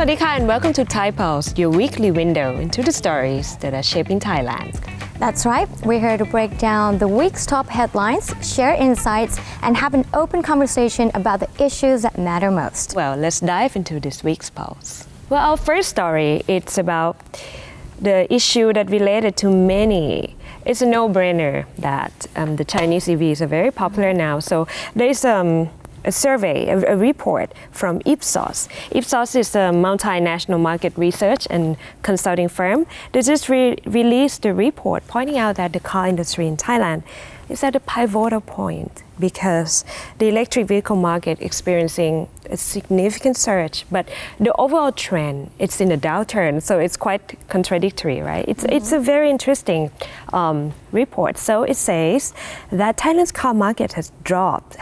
Sawadee and welcome to Thai Pulse, your weekly window into the stories that are shaping Thailand. That's right. We're here to break down the week's top headlines, share insights, and have an open conversation about the issues that matter most. Well, let's dive into this week's Pulse. Well, our first story, it's about the issue that related to many. It's a no-brainer that the Chinese EVs are very popular now. So there's a survey, a report from Ipsos. Ipsos is a multinational market research and consulting firm. They just released a report pointing out that the car industry in Thailand is at a pivotal point because the electric vehicle market experiencing a significant surge, but the overall trend, it's in a downturn, so it's quite contradictory, right? It's a very interesting report. So it says that Thailand's car market has dropped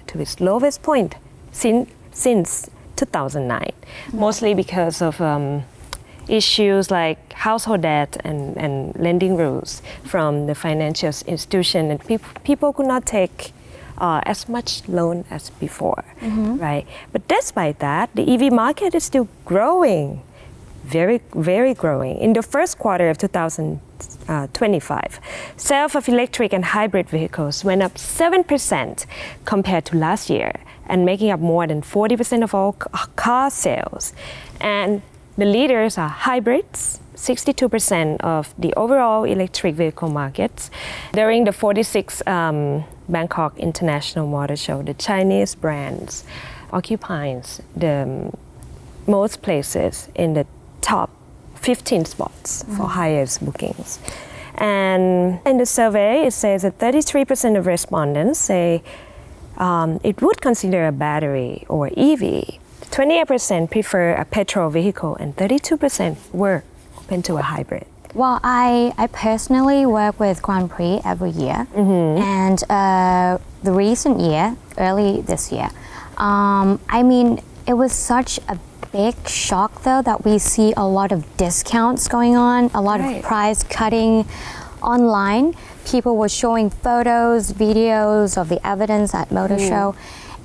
to its lowest point since 2009, mostly because of issues like household debt and lending rules from the financial institution, and people could not take as much loan as before, right? But despite that, the EV market is still growing, very, very growing. In the first quarter of 2025, sales of electric and hybrid vehicles went up 7% compared to last year, and making up more than 40% of all car sales. And the leaders are hybrids, 62% of the overall electric vehicle markets. During the 46th Bangkok International Motor Show, the Chinese brands occupies the most places in the top 15 spots for highest bookings. And in the survey, it says that 33% of respondents say it would consider a battery or EV. 28% prefer a petrol vehicle and 32% were open to a hybrid. Well, I personally work with Grand Prix every year, and the recent year, early this year, I mean, it was such a big shock though that we see a lot of discounts going on, a lot of price cutting online. People were showing photos, videos of the evidence at Motor Show.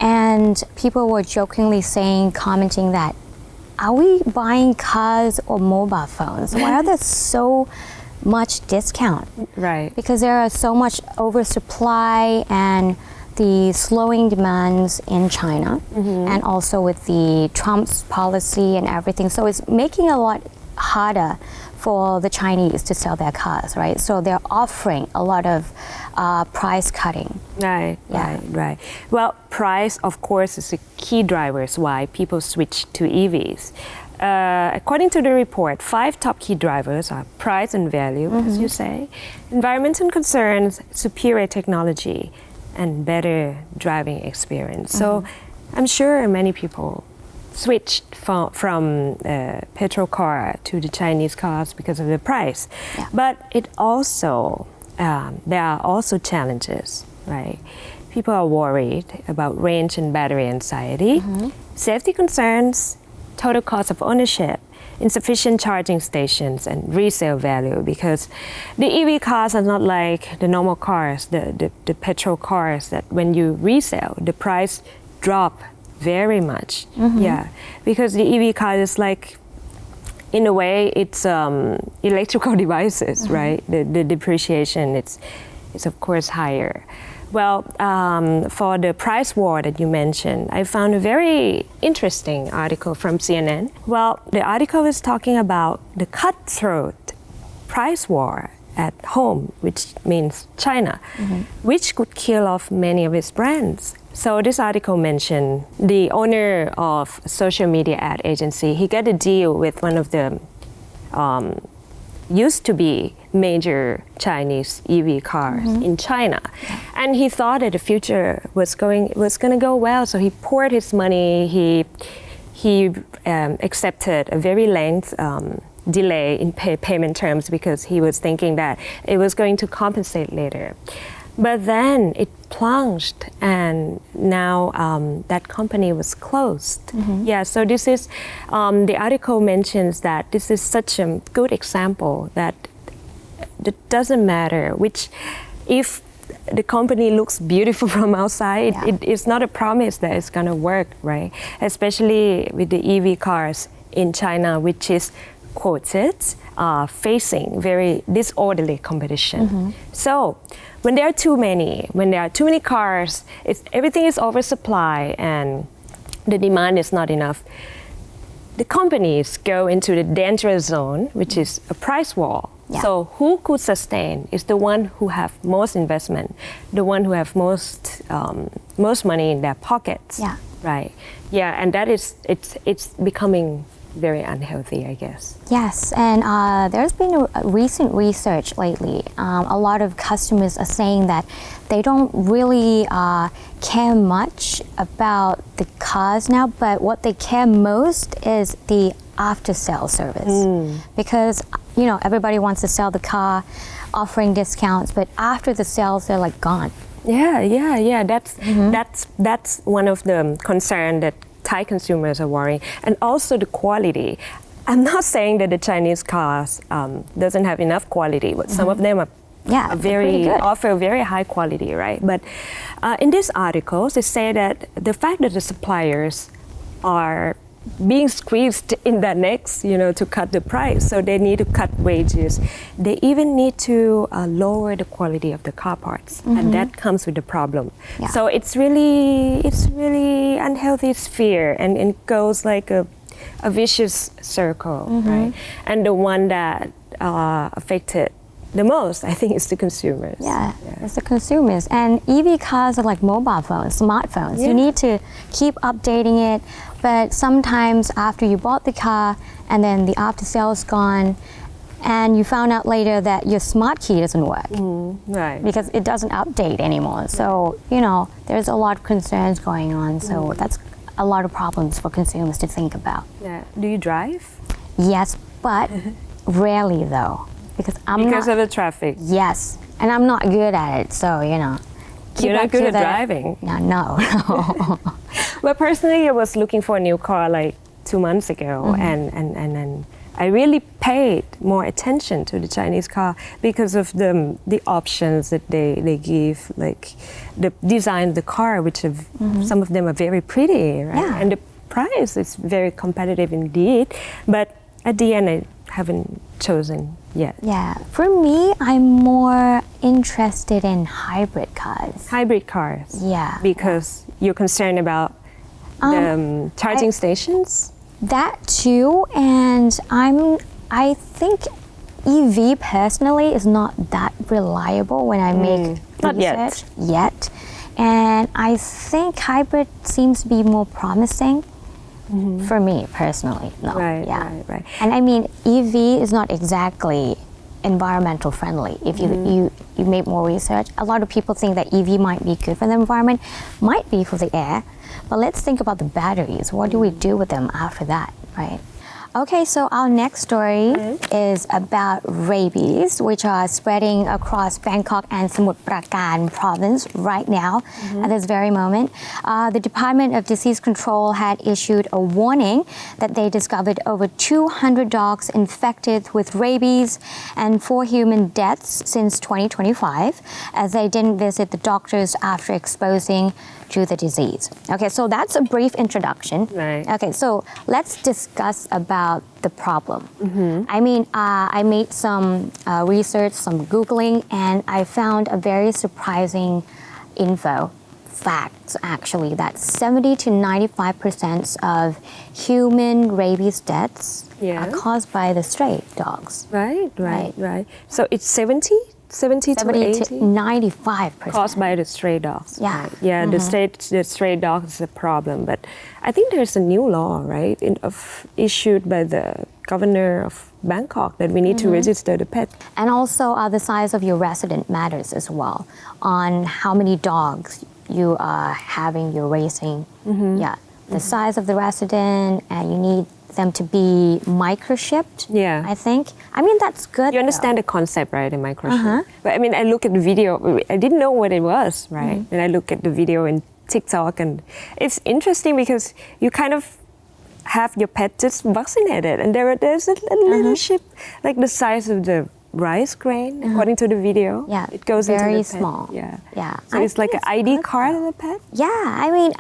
And people were jokingly saying, commenting that, are we buying cars or mobile phones? Why are there so much discount? Right. Because there are so much oversupply and the slowing demands in China, and also with the Trump's policy and everything. So it's making a lot harder for the Chinese to sell their cars, right? So they're offering a lot of price cutting. Right. Well, price, of course, is a key drivers why people switch to EVs. According to the report, 5 top key drivers are price and value, as you say, environmental concerns, superior technology, and better driving experience. So I'm sure many people switched from petrol car to the Chinese cars because of the price. But it also, there are also challenges, right? People are worried about range and battery anxiety, safety concerns, total cost of ownership, insufficient charging stations, and resale value, because the EV cars are not like the normal cars, the petrol cars, that when you resell, the price drop very much. Because the EV car is like, in a way, it's electrical devices, right? The depreciation, it's of course higher. Well, for the price war that you mentioned, I found a very interesting article from CNN. Well, the article is talking about the cutthroat price war at home, which means China, which could kill off many of its brands. So this article mentioned the owner of a social media ad agency. He got a deal with one of the used to be major Chinese EV cars in China, and he thought that the future was going to go well. So he poured his money. He accepted a very lengthy delay in payment terms because he was thinking that it was going to compensate later. But then it plunged, and now that company was closed. So this is, the article mentions that this is such a good example that it doesn't matter which, if the company looks beautiful from outside, it's not a promise that it's going to work, right? Especially with the EV cars in China, which is quoted facing very disorderly competition. So when there are too many cars, everything is oversupply and the demand is not enough. The companies go into the dangerous zone, which is a price war. Yeah. So who could sustain is the one who have most investment, the one who have most money in their pockets. Yeah. Right. Yeah, and that is it's becoming very unhealthy, I guess. Yes, and there's been a recent research lately. A lot of customers are saying that they don't really care much about the cars now, but what they care most is the after-sale service. Because, you know, everybody wants to sell the car, offering discounts, but after the sales, they're like gone. Yeah. That's one of the concern that Thai consumers are worrying, and also the quality. I'm not saying that the Chinese cars doesn't have enough quality, but some of them are offer very high quality, right? But in these articles, they say that the fact that the suppliers are being squeezed in their necks, you know, to cut the price. So they need to cut wages. They even need to lower the quality of the car parts, and that comes with the problem. Yeah. So it's really unhealthy sphere, and it goes like a vicious circle, right? And the one that affected the most, I think, is the consumers. Yeah, it's the consumers. And EV cars are like mobile phones, smartphones. Yeah. You need to keep updating it, but sometimes after you bought the car and then the after sales gone, and you found out later that your smart key doesn't work Right. because it doesn't update anymore. So, you know, there's a lot of concerns going on. So that's a lot of problems for consumers to think about. Yeah. Do you drive? Yes, but rarely though. Because of the traffic. Yes, and I'm not good at it, so you know. You're not good at driving. No. Well, personally, I was looking for a new car like 2 months ago, and I really paid more attention to the Chinese car because of the options that they give, like the design of the car, which some of them are very pretty, right? Yeah. And the price is very competitive indeed. But at the end, I haven't chosen yet. Yeah, for me, I'm more interested in hybrid cars. Hybrid cars. Yeah. Because you're concerned about the charging stations? That too, and I think EV personally is not that reliable when I make Not research yet. And I think hybrid seems to be more promising. For me personally, no. Right. And I mean, EV is not exactly environmental friendly. If you make more research, a lot of people think that EV might be good for the environment, might be for the air, but let's think about the batteries. What do we do with them after that, right? Okay, so our next story is about rabies, which are spreading across Bangkok and Samut Prakan province right now at this very moment. The Department of Disease Control had issued a warning that they discovered over 200 dogs infected with rabies and 4 human deaths since 2025, as they didn't visit the doctors after exposing to the disease. Okay, so that's a brief introduction. Right. Okay, so let's discuss about the problem. I mean, I made some research, some Googling, and I found a very surprising facts actually, that 70 to 95% of human rabies deaths are caused by the stray dogs. Right. So it's 70 to 80? 95%. Caused by the stray dogs. Yeah. Right? Yeah, the stray dogs is a problem. But I think there's a new law, right, issued by the governor of Bangkok that we need to register the pet. And also the size of your resident matters as well, on how many dogs you are having, you're raising. Yeah, the size of the resident, and you need them to be microchipped. Yeah. I think. I mean, that's good. You understand the concept, right, in microchip? But I mean, I look at the video, I didn't know what it was, right? And I look at the video in TikTok, and it's interesting because you kind of have your pet just vaccinated, and there's a little chip, like the size of the rice grain, according to the video. Yeah, it goes very into the pet. small. Yeah. Yeah. So it's like an ID card of the pet? Yeah, I mean,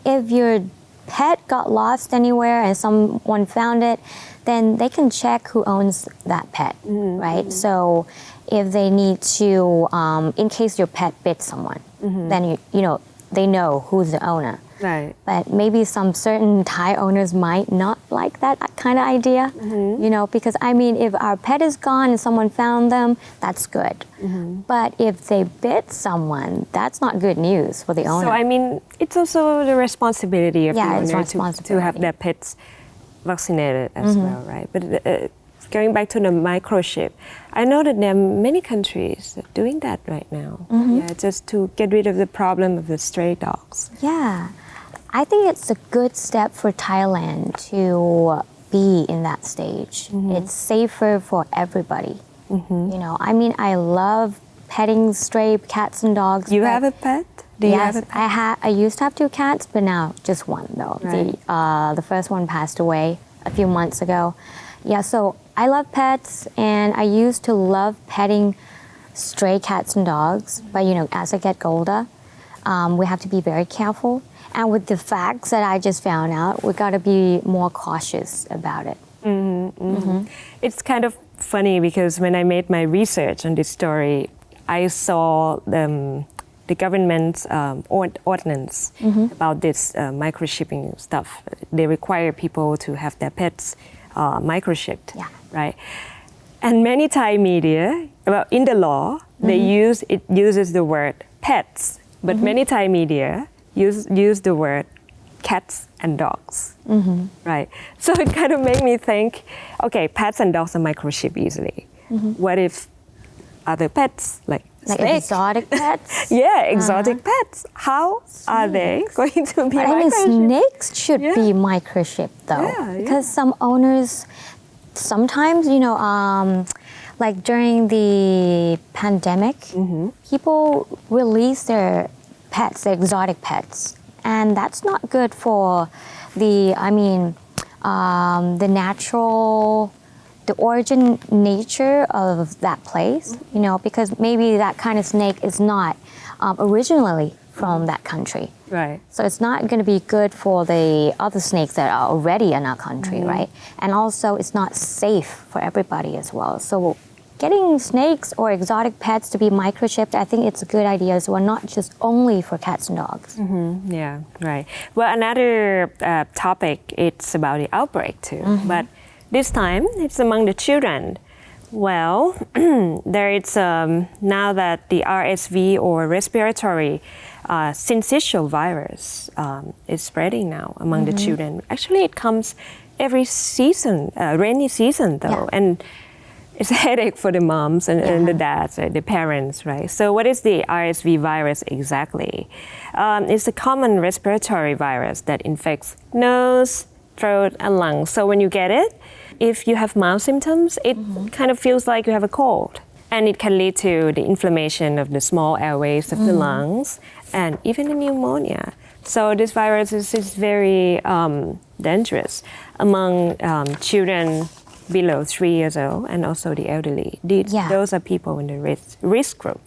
if your pet got lost anywhere and someone found it, then they can check who owns that pet, right? So if they need to, in case your pet bit someone, then you know they know who's the owner. Right. But maybe some certain Thai owners might not like that kind of idea, you know, because I mean, if our pet is gone and someone found them, that's good. But if they bit someone, that's not good news for the owner. So I mean, it's also the responsibility of the Yeah, it's owner to responsibility. have their pets vaccinated as well, right? But going back to the microchip, I know that there are many countries that are doing that right now. Yeah, just to get rid of the problem of the stray dogs. Yeah, I think it's a good step for Thailand to be in that stage. It's safer for everybody. You know, I mean, I love petting stray cats and dogs. You but have a pet? Do you yes, have a pet? I used to have 2 cats, but now just 1 though. Right. The first one passed away a few months ago. Yeah, so I love pets, and I used to love petting stray cats and dogs. But you know, as I get older, we have to be very careful. And with the facts that I just found out, we got to be more cautious about it. It's kind of funny because when I made my research on this story, I saw the government's ordinance about this microchipping stuff. They require people to have their pets microchipped, right? And many Thai media, well, in the law, it uses the word pets, but many Thai media use the word cats and dogs, right? So it kind of made me think, okay, pets and dogs are microchipped easily. What if other pets, like snakes? Exotic pets? Yeah, exotic pets. How are they going to be But I mean, microchipped? snakes should be microchipped though, Yeah, because some owners, sometimes, you know, like during the pandemic, people release their pets, their exotic pets, and that's not good for the, I mean, the natural, the origin nature of that place, you know, because maybe that kind of snake is not originally from that country. Right. So it's not going to be good for the other snakes that are already in our country, right? And also it's not safe for everybody as well. So getting snakes or exotic pets to be microchipped, I think it's a good idea as well, not just only for cats and dogs. Yeah, right. Well, another topic, it's about the outbreak too, but this time it's among the children. Well, there is now that the RSV or respiratory syncytial virus is spreading now among the children. Actually, it comes every season, rainy season though, and it's a headache for the moms and the dads, the parents, right? So what is the RSV virus exactly? It's a common respiratory virus that infects nose, throat, and lungs. So when you get it, if you have mild symptoms, it kind of feels like you have a cold. And it can lead to the inflammation of the small airways of the lungs and even a pneumonia. So this virus is very dangerous among children below 3 years old and also the elderly. Those are people in the risk group.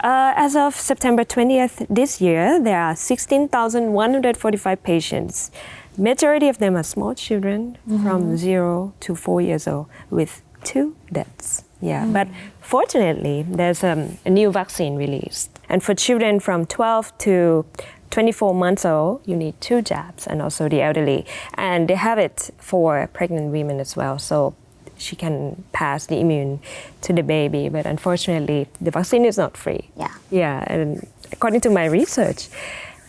As of September 20th this year, there are 16,145 patients. Majority of them are small children from 0 to 4 years old with 2 deaths. Yeah, but fortunately, there's a new vaccine released. And for children from 12 to 24 months old, you need 2 jabs, and also the elderly. And they have it for pregnant women as well, so she can pass the immune to the baby. But unfortunately, the vaccine is not free. Yeah, and according to my research,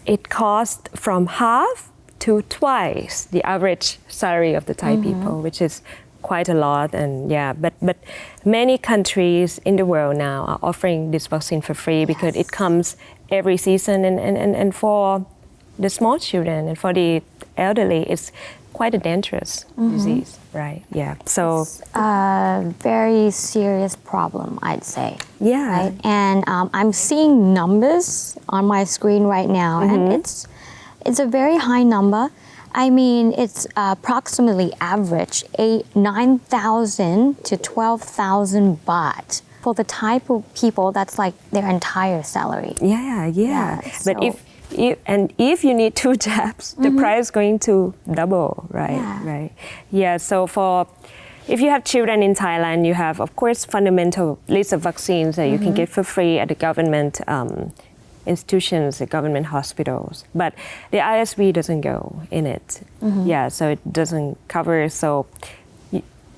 it costs from half to twice the average salary of the Thai people, which is quite a lot. And but many countries in the world now are offering this vaccine for free because it comes every season, and for the small children and for the elderly, it's quite a dangerous disease, right? Yeah, so it's a very serious problem, I'd say. Yeah, right? And I'm seeing numbers on my screen right now, and it's a very high number. I mean, it's approximately average 9,000 to 12,000 baht. For the type of people, that's like their entire salary. Yeah. But so And if you need 2 jabs, the price is going to double, right? Yeah. Right. Yeah. So if you have children in Thailand, you have, of course, fundamental list of vaccines that you can get for free at the government institutions, the government hospitals. But the ISV doesn't go in it. Yeah, so it doesn't cover. So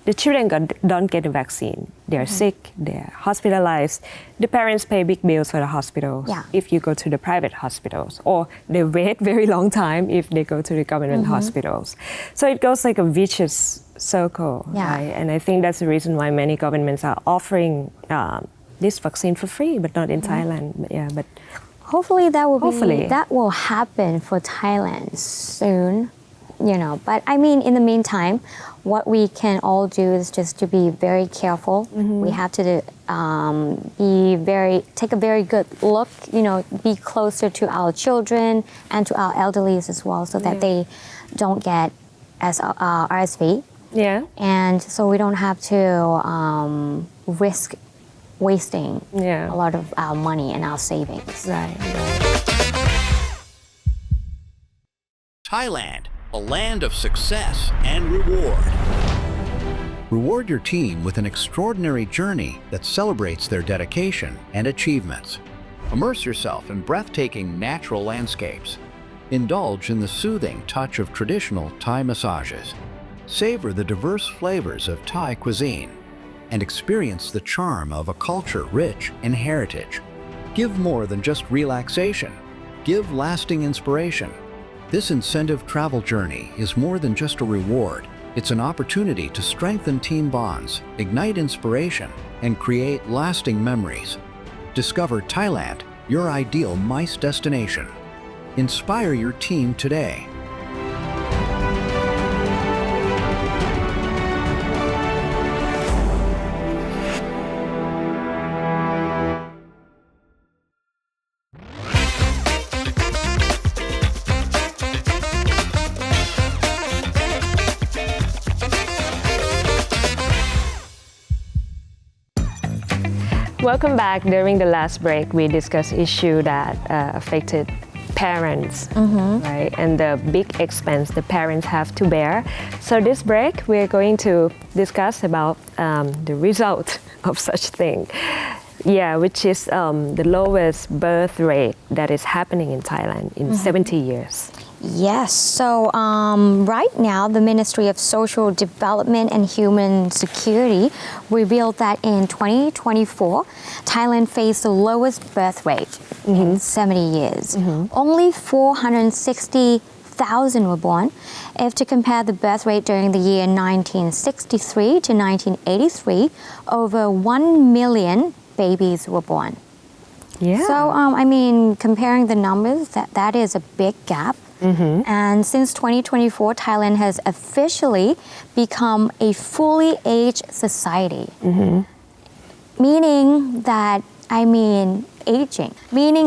the children don't get the vaccine. They're sick, they're hospitalized. The parents pay big bills for the hospitals if you go to the private hospitals, or they wait very long time if they go to the government hospitals. So it goes like a vicious circle, right? And I think that's the reason why many governments are offering this vaccine for free, but not in Thailand. Yeah, but hopefully that will happen for Thailand soon, you know. But I mean, in the meantime, what we can all do is just to be very careful. We have to take a very good look, you know, be closer to our children and to our elderlies as well, so that they don't get RSV. Yeah. And so we don't have to risk wasting a lot of our money and our savings. Right. Thailand, a land of success and reward. Reward your team with an extraordinary journey that celebrates their dedication and achievements. Immerse yourself in breathtaking natural landscapes. Indulge in the soothing touch of traditional Thai massages. Savor the diverse flavors of Thai cuisine and experience the charm of a culture rich in heritage. Give more than just relaxation. Give lasting inspiration. This incentive travel journey is more than just a reward. It's an opportunity to strengthen team bonds, ignite inspiration, and create lasting memories. Discover Thailand, your ideal MICE destination. Inspire your team today. Welcome back. During the last break, we discussed issue that affected parents, right? And the big expense the parents have to bear. So this break, we're going to discuss about the result of such thing. Yeah, which is the lowest birth rate that is happening in Thailand in 70 years. Yes, so right now the Ministry of Social Development and Human Security revealed that in 2024, Thailand faced the lowest birth rate in 70 years. Only 460,000 were born. If to compare the birth rate during the year 1963 to 1983, over 1 million babies were born. Yeah. So, I mean, comparing the numbers, that is a big gap. And since 2024, Thailand has officially become a fully aged society. Meaning that, meaning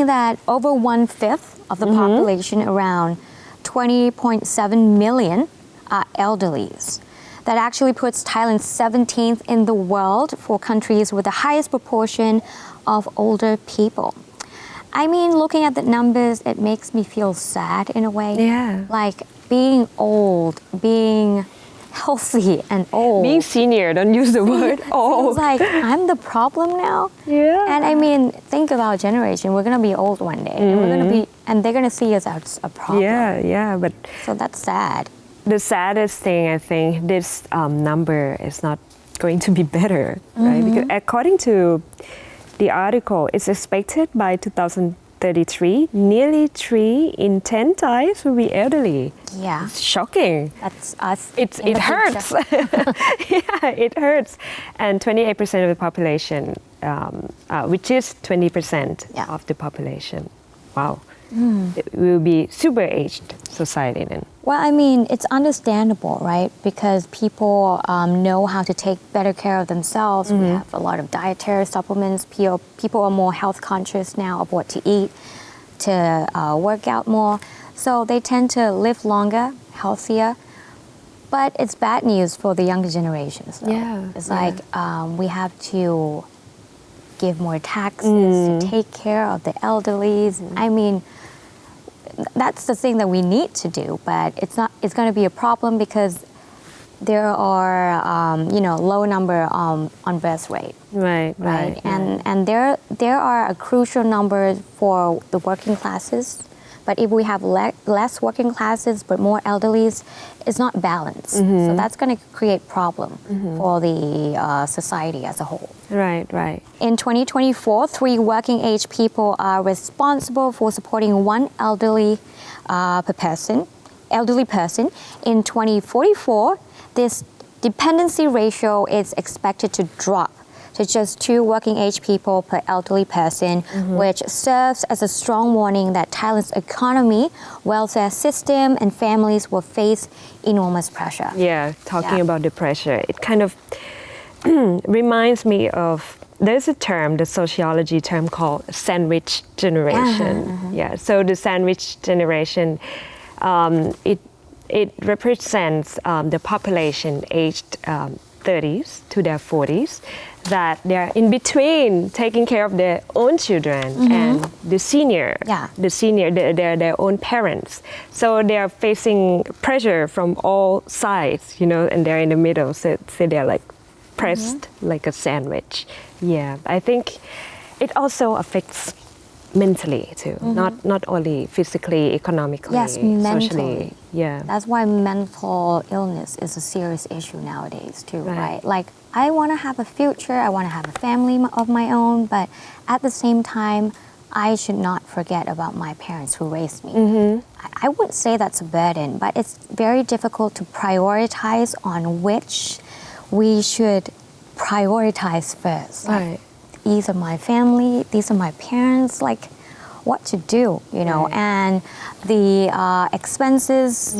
that over 1/5 of the population, around 20.7 million, are elderlies. That actually puts Thailand 17th in the world for countries with the highest proportion of older people. I mean, looking at the numbers, it makes me feel sad in a way. Yeah. Like being old, being healthy and old. Being senior, don't use the word old. It's like, I'm the problem now. Yeah. And I mean, think of our generation. We're going to be old one day. And they're going to see us as a problem. Yeah, but So that's sad. the saddest thing, I think, this number is not going to be better, right? Because according to the article, it's expected by 2033, nearly 3 in 10 Thais will be elderly. Yeah. It's shocking. That's us. It hurts. Yeah, it hurts. And 28% of the population, which is 20% of the population. Wow. It will be super aged society then. Well, I mean, it's understandable, right? Because people know how to take better care of themselves. We have a lot of dietary supplements. People are more health conscious now of what to eat, to work out more. So they tend to live longer, healthier. But it's bad news for the younger generations. Though. Yeah. It's like we have to give more taxes to take care of the elderlies. I mean, that's the thing that we need to do, but it's going to be a problem because there are, low number on birth rate. Right. And there are a crucial number for the working classes. But if we have less working classes but more elderlies, it's not balanced. So that's going to create problem for the society as a whole. Right. In 2024, 3 working age people are responsible for supporting 1 elderly person. In 2044, this dependency ratio is expected to drop to just 2 working age people per elderly person, which serves as a strong warning that Thailand's economy, welfare system, and families will face enormous pressure. Yeah, talking about the pressure, it kind of reminds me of, there's a term, the sociology term called sandwich generation. Yeah, so the sandwich generation, it represents the population aged 30s to their 40s, that they're in between taking care of their own children and their own parents. So they are facing pressure from all sides, and they're in the middle. So they're like pressed like a sandwich. Yeah, I think it also affects mentally too, not only physically, economically, socially. Mentally. Yeah. That's why mental illness is a serious issue nowadays too, right? Like, I want to have a future, I want to have a family of my own, but at the same time, I should not forget about my parents who raised me. I wouldn't say that's a burden, but it's very difficult to prioritize on which we should prioritize first. Right. These are my family, these are my parents, like what to do, and the expenses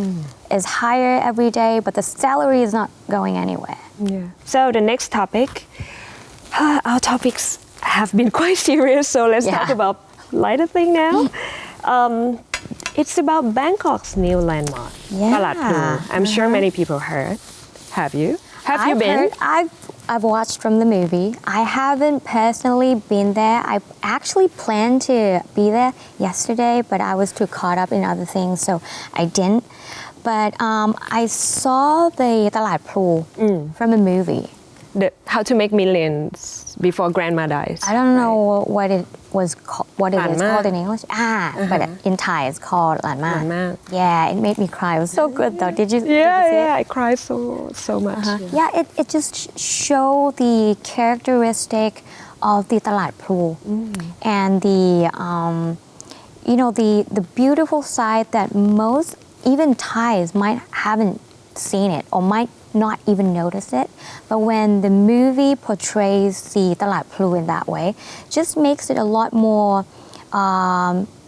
is higher every day, but the salary is not going anywhere. Yeah. So the next topic, our topics have been quite serious, so let's talk about lighter thing now. It's about Bangkok's new landmark, Talat Phlu. I'm sure many people heard. Have you? Have you been? I've watched from the movie. I haven't personally been there. I actually planned to be there yesterday, but I was too caught up in other things, so I didn't. But I saw the Talat Phlu from a movie. How to Make Millions Before Grandma Dies. I don't know what it was what it is called in English. But in Thai it's called Lan Ma. Yeah, it made me cry. It was so good though. Did you see it? I cried so much. Yeah, it just showed the characteristic of the Talat Phlu and the beautiful side that most even Thais might haven't seen it or might not even notice it, but when the movie portrays the Talat Phlu in that way, just makes it a lot more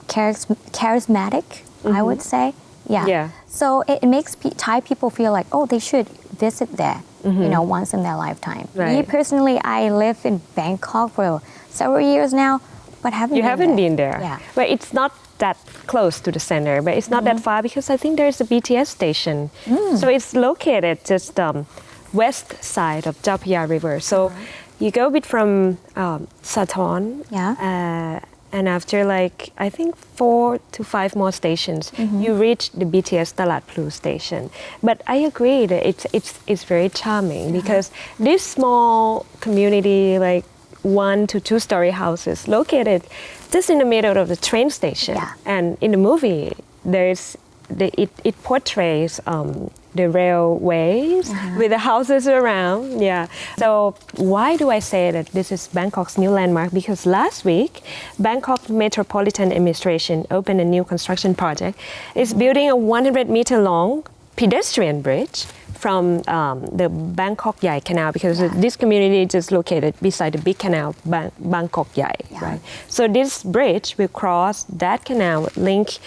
charismatic, I would say. Yeah. So it makes Thai people feel like, they should visit there, once in their lifetime. Right. Me personally, I live in Bangkok for several years now, but haven't been there. Yeah. But it's not that close to the center, but it's not that far because I think there's a BTS station. So it's located just west side of Chao Phraya River. So you go a bit from Sathorn, and after I think 4 to 5 more stations, you reach the BTS Talat Phlu station. But I agree that it's very charming because this small community, 1 to 2 story houses located just in the middle of the train station. And in the movie, it portrays the railways with the houses around. So why do I say that this is Bangkok's new landmark? Because last week, Bangkok Metropolitan Administration opened a new construction project. It's building a 100-meter long pedestrian bridge from the Bangkok Yai Canal, because this community is just located beside the big canal, Bangkok Yai, right? So this bridge will cross that canal, link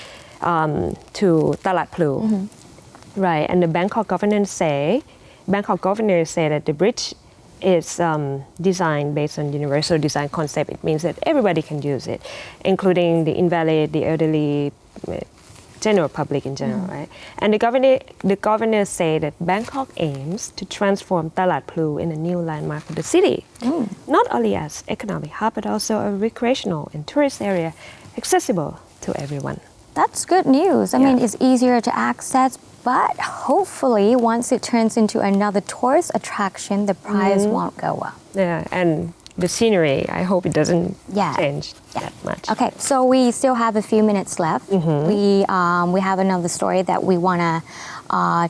to Talat Phlu, right? And the Bangkok governors say that the bridge is designed based on universal design concept. It means that everybody can use it, including the invalid, the elderly, general public in general, right? And the governors say that Bangkok aims to transform Talat Phlu in a new landmark of the city, not only as economic hub, but also a recreational and tourist area accessible to everyone. That's good news. I mean, it's easier to access, but hopefully once it turns into another tourist attraction, the price won't go up. Yeah, and the scenery, I hope it doesn't Yeah. change Yeah. that much. Okay, so we still have a few minutes left. We have another story that we want to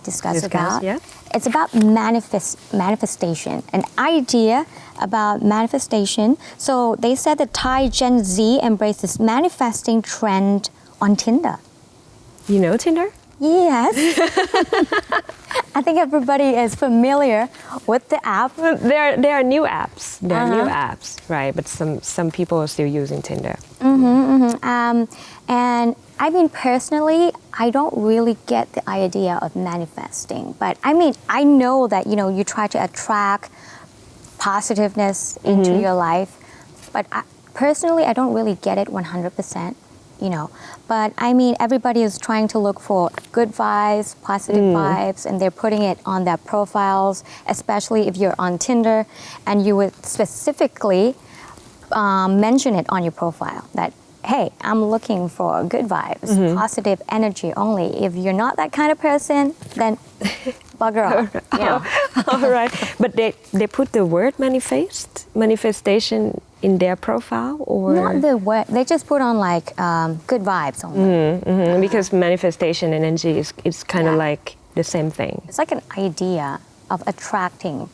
discuss about. Yeah. It's about manifestation, an idea about manifestation. So they said that Thai Gen Z embraces manifesting trend on Tinder. You know Tinder? Yes. I think everybody is familiar with the app. Well, there are new apps. There are new apps, right? But some people are still using Tinder. And I mean, personally, I don't really get the idea of manifesting. But I mean, I know that, you try to attract positiveness into your life. But personally, I don't really get it 100%. But I mean, everybody is trying to look for good vibes, positive vibes, and they're putting it on their profiles, especially if you're on Tinder, and you would specifically mention it on your profile that, hey, I'm looking for good vibes, positive energy only. If you're not that kind of person, then bugger off. All right. But they put the word manifestation in their profile, or Not the word. They just put on like good vibes only. because manifestation and energy is kind of like the same thing. It's like an idea of attracting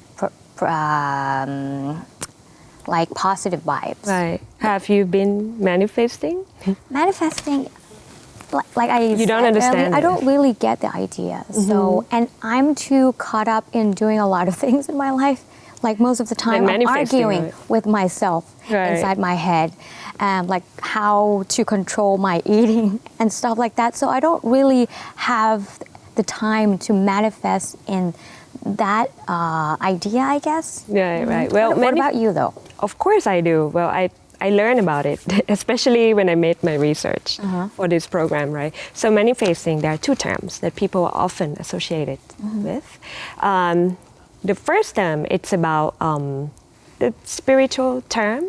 like positive vibes. Right. Have you been manifesting? Manifesting, like I You don't said understand earlier, I it. don't really get the idea. So, and I'm too caught up in doing a lot of things in my life. Like most of the time, Like I'm manifesting, arguing right? with myself Right. inside my head, like how to control my eating and stuff like that. So I don't really have the time to manifest in that idea, I guess. Right. Well, What about you, though? Of course I do. Well, I learned about it, especially when I made my research for this program, right? So manifesting, there are two terms that people are often associated with. The first term, it's about the spiritual term.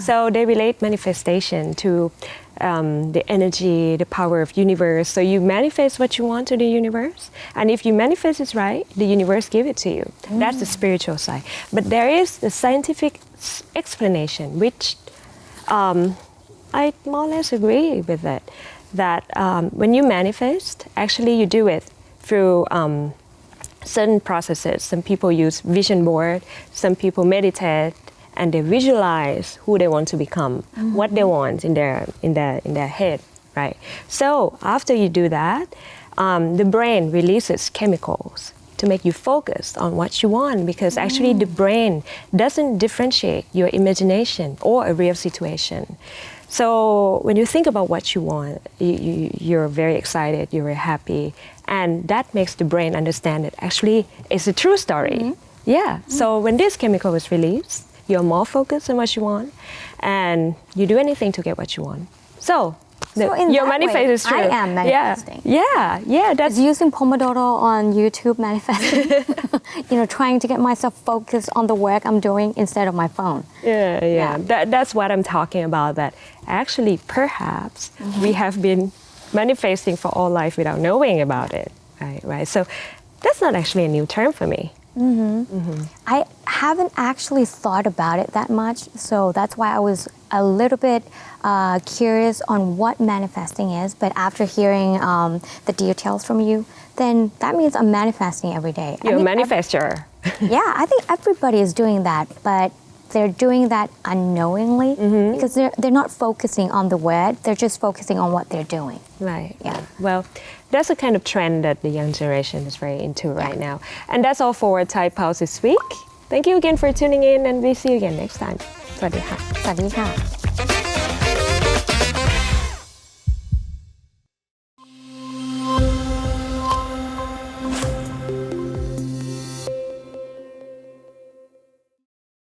So they relate manifestation to the energy, the power of universe. So you manifest what you want to the universe, and if you manifest it right, the universe give it to you. That's the spiritual side. But there is the scientific explanation, which I more or less agree with it. That when you manifest, actually you do it through certain processes. Some people use vision board, some people meditate, and they visualize who they want to become, what they want in their head, right? So after you do that, the brain releases chemicals to make you focus on what you want, because actually the brain doesn't differentiate your imagination or a real situation. So when you think about what you want, you're very excited, you're very happy, and that makes the brain understand that actually it's a true story. Yeah. So when this chemical is released, you're more focused on what you want, and you do anything to get what you want. So in your that manifest way, is true. I am manifesting. Yeah. That's Is using Pomodoro on YouTube manifesting? Trying to get myself focused on the work I'm doing instead of my phone. Yeah. That's what I'm talking about, that actually perhaps we have been manifesting for all life without knowing about it, right? So that's not actually a new term for me. I haven't actually thought about it that much, so that's why I was a little bit curious on what manifesting is. But after hearing the details from you, then that means I'm manifesting every day. You're a manifester. Yeah, I think everybody is doing that, but they're doing that unknowingly because they're not focusing on the word, they're just focusing on what they're doing. Right. Yeah. Well, that's a kind of trend that the young generation is very into right now. And that's all for Thai Pulse this week. Thank you again for tuning in, and we'll see you again next time. สวัสดีค่ะ สวัสดีค่ะ